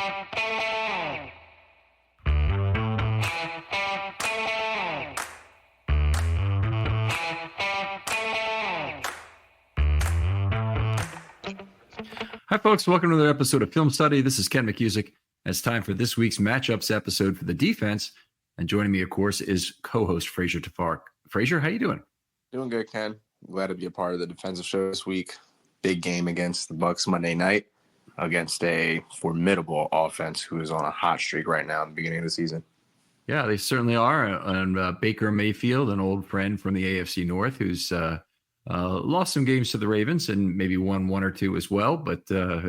Hi, folks. Welcome to another episode of Film Study. This is Ken McCusick. It's time for this week's matchups episode for the defense. And joining me, of course, is co-host Frazier Tafark. Frazier, how you doing? Doing good, Ken. Glad to be a part of the defensive show this week. Big game against the Bucs Monday night against a formidable offense who is on a hot streak right now in the beginning of the season. Yeah, they certainly are. And Baker Mayfield, an old friend from the AFC North, who's lost some games to the Ravens and maybe won one or two as well, but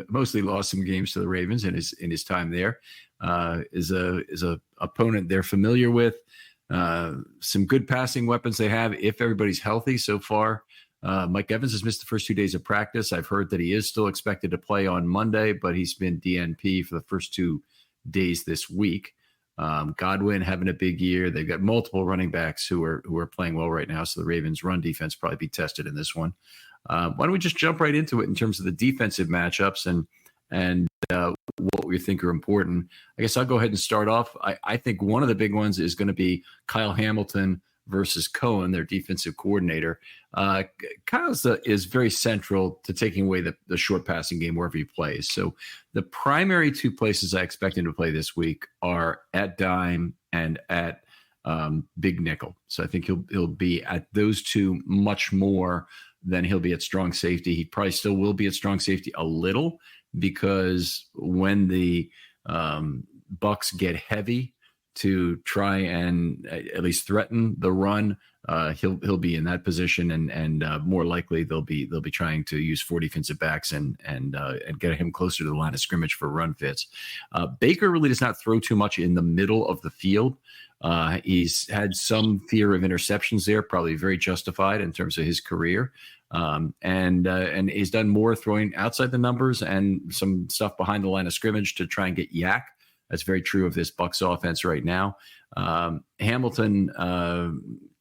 mostly lost some games to the Ravens in his time there. Is a opponent they're familiar with. Some good passing weapons they have if everybody's healthy so far. Mike Evans has missed the first 2 days of practice. I've heard that he is still expected to play on Monday, but he's been DNP for the first 2 days this week. Godwin having a big year. They've got multiple running backs who are playing well right now. So the Ravens run defense probably be tested in this one. Why don't we just jump right into it in terms of the defensive matchups and what we think are important. I guess I'll go ahead and start off. I think one of the big ones is going to be Kyle Hamilton versus Cohen, their defensive coordinator. Kyle is very central to taking away the short passing game wherever he plays. So the primary two places I expect him to play this week are at dime and at big nickel. So I think he'll be at those two much more than he'll be at strong safety. He probably still will be at strong safety a little because when the Bucs get heavy to try and at least threaten the run, he'll be in that position, and more likely they'll be trying to use 4 defensive backs and get him closer to the line of scrimmage for run fits. Baker really does not throw too much in the middle of the field. He's had some fear of interceptions there, probably very justified in terms of his career. And he's done more throwing outside the numbers and some stuff behind the line of scrimmage to try and get yak. That's very true of this Bucs offense right now. Hamilton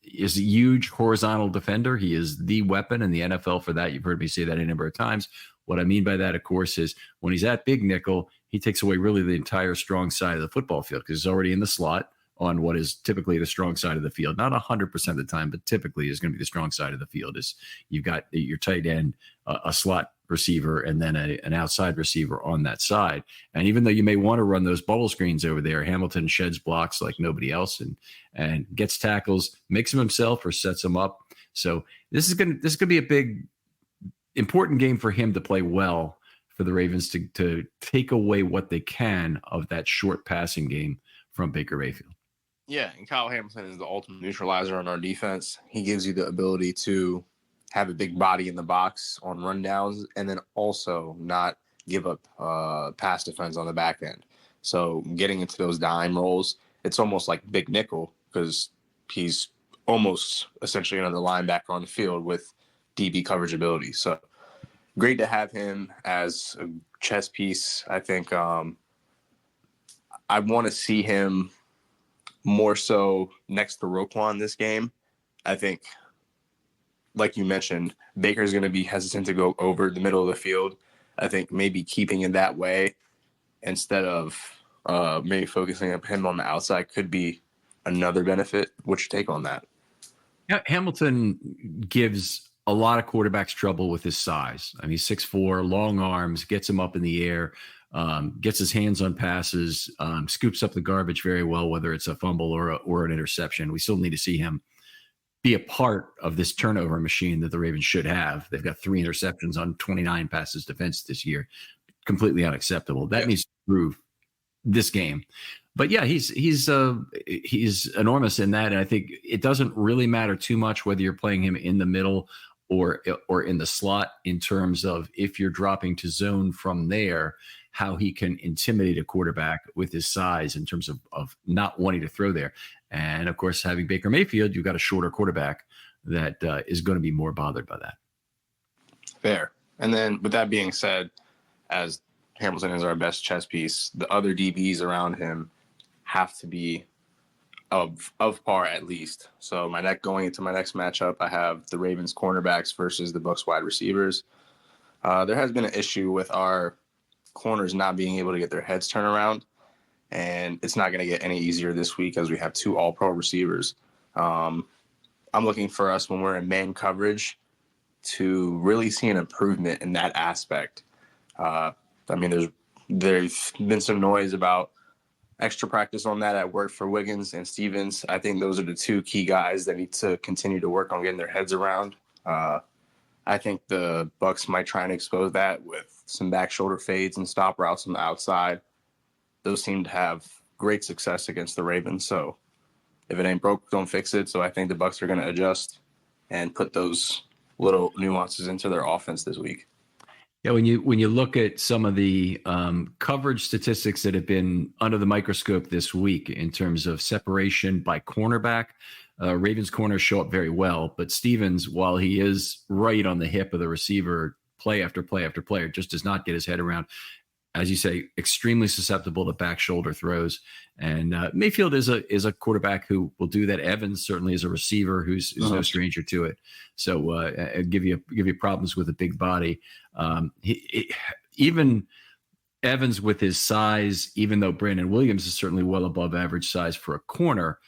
is a huge horizontal defender. He is the weapon in the NFL for that. You've heard me say that a number of times. What I mean by that, of course, is when he's at big nickel, he takes away really the entire strong side of the football field because he's already in the slot on what is typically the strong side of the field. Not 100% of the time, but typically is going to be the strong side of the field. Is you've got your tight end, a slot receiver, and then an outside receiver on that side. And even though you may want to run those bubble screens over there, Hamilton sheds blocks like nobody else and gets tackles, makes them himself or sets them up. So this is going to be a big, important game for him to play well for the Ravens to take away what they can of that short passing game from Baker Mayfield. Yeah, and Kyle Hamilton is the ultimate neutralizer on our defense. He gives you the ability to have a big body in the box on rundowns and then also not give up pass defense on the back end. So getting into those dime rolls, it's almost like big nickel because he's almost essentially another linebacker on the field with DB coverage ability. So great to have him as a chess piece. I think I want to see him more so next to Roquan this game. I think, like you mentioned, Baker's going to be hesitant to go over the middle of the field. I think maybe keeping it that way instead of maybe focusing on him on the outside could be another benefit. What's your take on that? Yeah, Hamilton gives a lot of quarterbacks trouble with his size. I mean, he's 6'4", long arms, gets him up in the air, gets his hands on passes, scoops up the garbage very well, whether it's a fumble or an interception. We still need to see him be a part of this turnover machine that the Ravens should have. They've got 3 interceptions on 29 passes defense this year. Completely unacceptable. That needs to improve this game. But yeah, he's enormous in that. And I think it doesn't really matter too much whether you're playing him in the middle or in the slot in terms of if you're dropping to zone from there, how he can intimidate a quarterback with his size in terms of not wanting to throw there. And of course, having Baker Mayfield, you've got a shorter quarterback that is going to be more bothered by that. Fair. And then with that being said, as Hamilton is our best chess piece, the other DBs around him have to be of par at least. So going into my next matchup, I have the Ravens cornerbacks versus the Bucs wide receivers. There has been an issue with our corners not being able to get their heads turned around. And it's not going to get any easier this week as we have 2 all-pro receivers. I'm looking for us when we're in man coverage to really see an improvement in that aspect. I mean, there's been some noise about extra practice on that at work for Wiggins and Stevens. I think those are the 2 key guys that need to continue to work on getting their heads around. I think the Bucs might try and expose that with some back shoulder fades and stop routes on the outside. Those seem to have great success against the Ravens. So if it ain't broke, don't fix it. So I think the Bucs are going to adjust and put those little nuances into their offense this week. Yeah, when you look at some of the coverage statistics that have been under the microscope this week in terms of separation by cornerback, Ravens corners show up very well. But Stevens, while he is right on the hip of the receiver, play after play after player, just does not get his head around. As you say, extremely susceptible to back shoulder throws. And Mayfield is a quarterback who will do that. Evans certainly is a receiver who's no stranger to it. So give you problems with a big body. Even Evans with his size, even though Brandon Williams is certainly well above average size for a corner,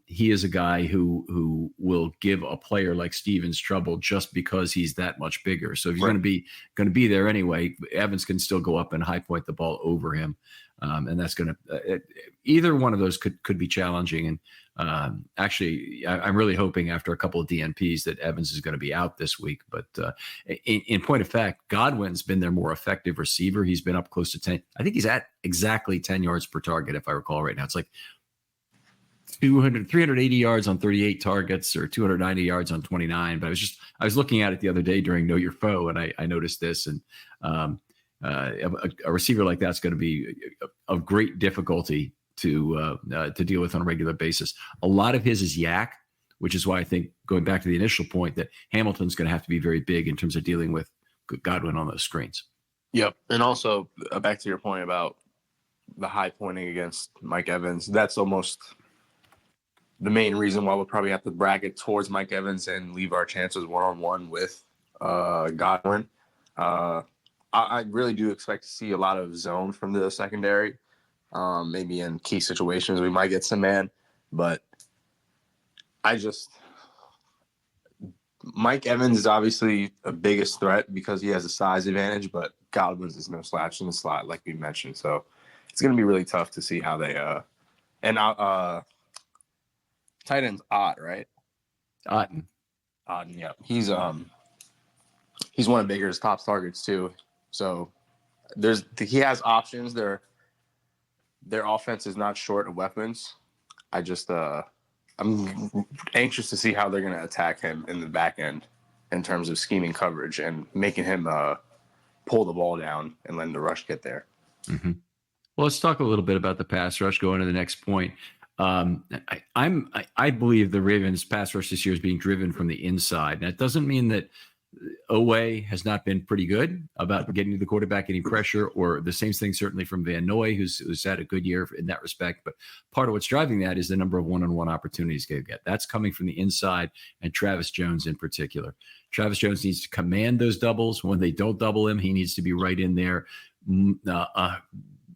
he is a guy who will give a player like Stevens trouble just because he's that much bigger. So if you're going to be there anyway, Evans can still go up and high point the ball over him, and that's going to either one of those could be challenging. And actually, I'm really hoping after a couple of DNPs that Evans is going to be out this week. But in point of fact, Godwin's been their more effective receiver. He's been up close to 10. I think he's at exactly 10 yards per target, if I recall right now. It's like 380 yards on 38 targets or 290 yards on 29. But I was looking at it the other day during Know Your Foe, and I noticed this. And a receiver like that's going to be of great difficulty to deal with on a regular basis. A lot of his is yak, which is why I think, going back to the initial point, that Hamilton's going to have to be very big in terms of dealing with Godwin on those screens. Yep. And also back to your point about the high pointing against Mike Evans, that's almost the main reason why we'll probably have to bracket towards Mike Evans and leave our chances one-on-one with Godwin. I really do expect to see a lot of zone from the secondary. Maybe in key situations we might get some man, but Mike Evans is obviously the biggest threat because he has a size advantage, but Godwin's is no slouch in the slot, like we mentioned. So it's going to be really tough to see how they tight end's Ott, right? Otten, yeah. He's one of Baker's top targets too. So he has options. Their offense is not short of weapons. I'm anxious to see how they're going to attack him in the back end in terms of scheming coverage and making him pull the ball down and letting the rush get there. Mm-hmm. Well, let's talk a little bit about the pass rush going to the next point. I believe the Ravens pass rush this year is being driven from the inside. That doesn't mean that Oweh has not been pretty good about getting to the quarterback, getting pressure, or the same thing certainly from Van Noy, who's had a good year in that respect. But part of what's driving that is the number of one-on-one opportunities they get. That's coming from the inside, and Travis Jones in particular. Travis Jones needs to command those doubles. When they don't double him, he needs to be right in there,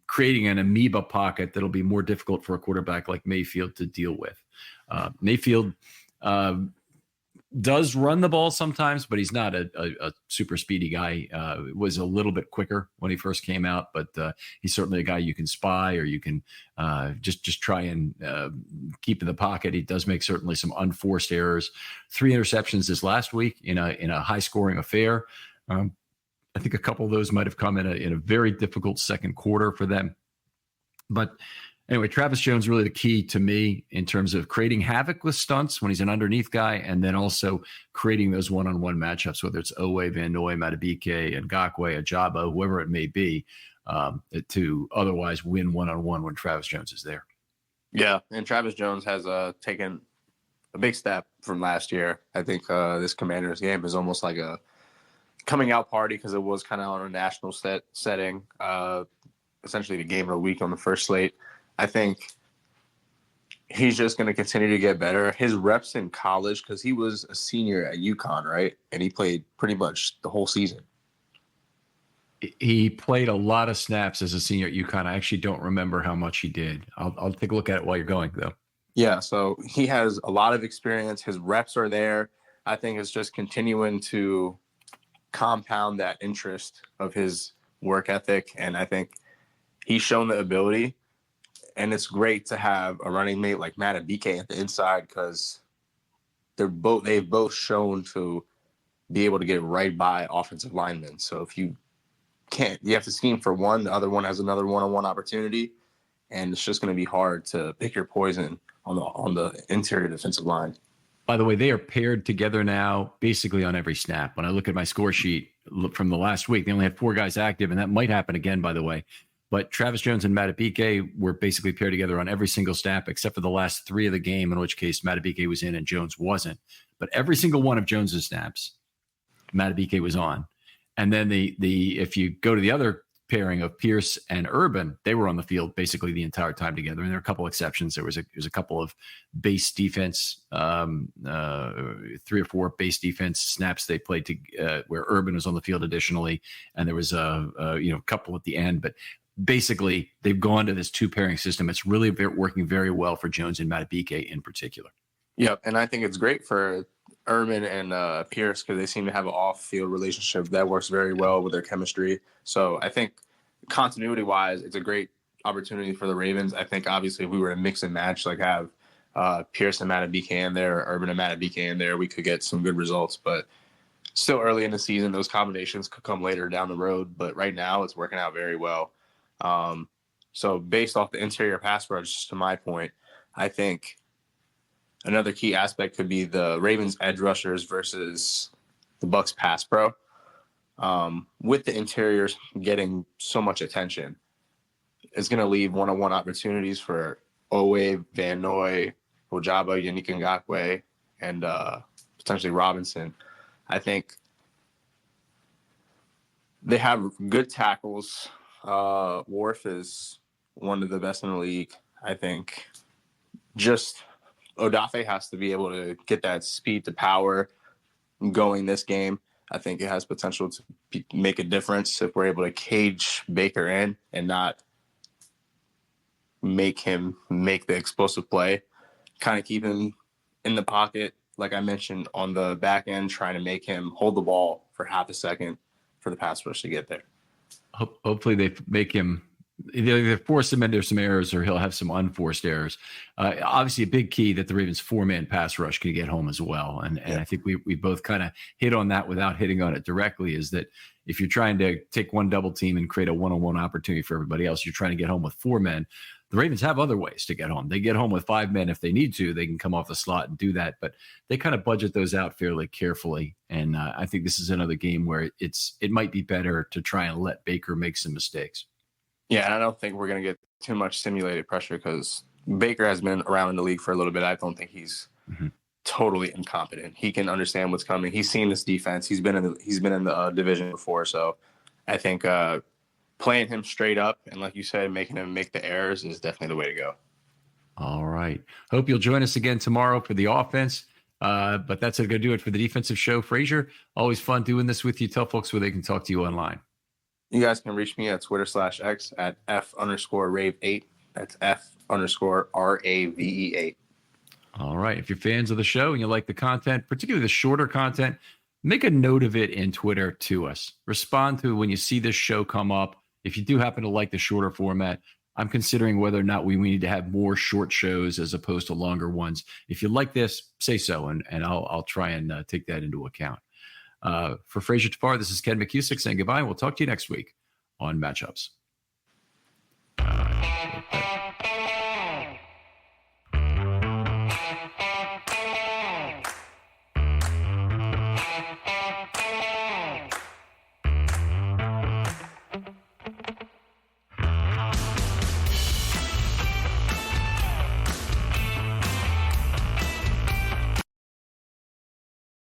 creating an amoeba pocket that'll be more difficult for a quarterback like Mayfield to deal with. Mayfield does run the ball sometimes, but he's not a super speedy guy. Was a little bit quicker when he first came out, but he's certainly a guy you can spy, or you can just try and keep in the pocket. He does make certainly some unforced errors. 3 interceptions this last week in a high scoring affair. I think a couple of those might have come in a very difficult second quarter for them. But anyway, Travis Jones really the key to me in terms of creating havoc with stunts when he's an underneath guy, and then also creating those one-on-one matchups, whether it's Oweh, Van Noy, Madubuike, Ngakoue, Ajabo, whoever it may be, to otherwise win one-on-one when Travis Jones is there. Yeah, and Travis Jones has taken a big step from last year. I think this Commanders game is almost like a coming out party because it was kind of on a national setting, essentially the game of the week on the first slate. I think he's just going to continue to get better. His reps in college, because he was a senior at UConn, right? And he played pretty much the whole season. He played a lot of snaps as a senior at UConn. I actually don't remember how much he did. I'll take a look at it while you're going, though. Yeah, so he has a lot of experience. His reps are there. I think it's just continuing to compound that interest of his work ethic. And I think he's shown the ability. And it's great to have a running mate like Madubuike at the inside because they've both shown to be able to get right by offensive linemen. So if you have to scheme for one, the other one has another one-on-one opportunity, and it's just going to be hard to pick your poison on the interior defensive line. By the way, they are paired together now basically on every snap. When I look at my score sheet from the last week, they only had 4 guys active, and that might happen again, by the way. But Travis Jones and Madubuike were basically paired together on every single snap except for the last 3 of the game, in which case Madubuike was in and Jones wasn't. But every single one of Jones's snaps, Madubuike was on. And then if you go to the other pairing of Pierce and Urban, they were on the field basically the entire time together. And there are a couple exceptions. There's a couple of base defense, 3 or 4 base defense snaps they played to where Urban was on the field additionally, and there was a couple at the end. But basically, they've gone to this 2 pairing system. It's really working very well for Jones and Madubuike in particular. Yep, and I think it's great for Urban and Pierce because they seem to have an off-field relationship that works very well with their chemistry. So I think continuity-wise, it's a great opportunity for the Ravens. I think obviously if we were to mix and match, like have Pierce and Madubuike in there, or Urban and Madubuike in there, we could get some good results. But still early in the season, those combinations could come later down the road. But right now, it's working out very well. So based off the interior pass rush, to my point, I think another key aspect could be the Ravens edge rushers versus the Bucs pass pro. With the interiors getting so much attention, it's going to leave one-on-one opportunities for Owe, Van Noy, Ojabo, Yannick Ngakoue, and potentially Robinson. I think they have good tackles. Wharf is one of the best in the league. I think just Odafe has to be able to get that speed to power going this game. I think it has potential to make a difference if we're able to cage Baker in and not make him make the explosive play. Kind of keep him in the pocket, like I mentioned, on the back end, trying to make him hold the ball for half a second for the pass rush to get there. Hopefully they make him either force him into some errors or he'll have some unforced errors. Obviously, a big key that the Ravens 4-man pass rush can get home as well. And I think we both kind of hit on that without hitting on it directly, is that if you're trying to take one double team and create a one-on-one opportunity for everybody else, you're trying to get home with 4 men. The Ravens have other ways to get home. They get home with 5 men if they need to. They can come off the slot and do that, but they kind of budget those out fairly carefully. And I think this is another game where it might be better to try and let Baker make some mistakes. Yeah, and I don't think we're going to get too much simulated pressure because Baker has been around in the league for a little bit. I don't think he's totally incompetent. He can understand what's coming. He's seen this defense. He's been in the division before. So I think playing him straight up and, like you said, making him make the errors is definitely the way to go. All right. Hope you'll join us again tomorrow for the offense. But that's going to do it for the defensive show. Frazier, always fun doing this with you. Tell folks where they can talk to you online. You guys can reach me at Twitter/X at F_Rave8. That's F_RAVE8. All right. If you're fans of the show and you like the content, particularly the shorter content, make a note of it in Twitter to us. Respond to when you see this show come up. If you do happen to like the shorter format, I'm considering whether or not we need to have more short shows as opposed to longer ones. If you like this, say so, and I'll try and take that into account. For Frazier Tafar, this is Ken McCusick saying goodbye. We'll talk to you next week on Matchups.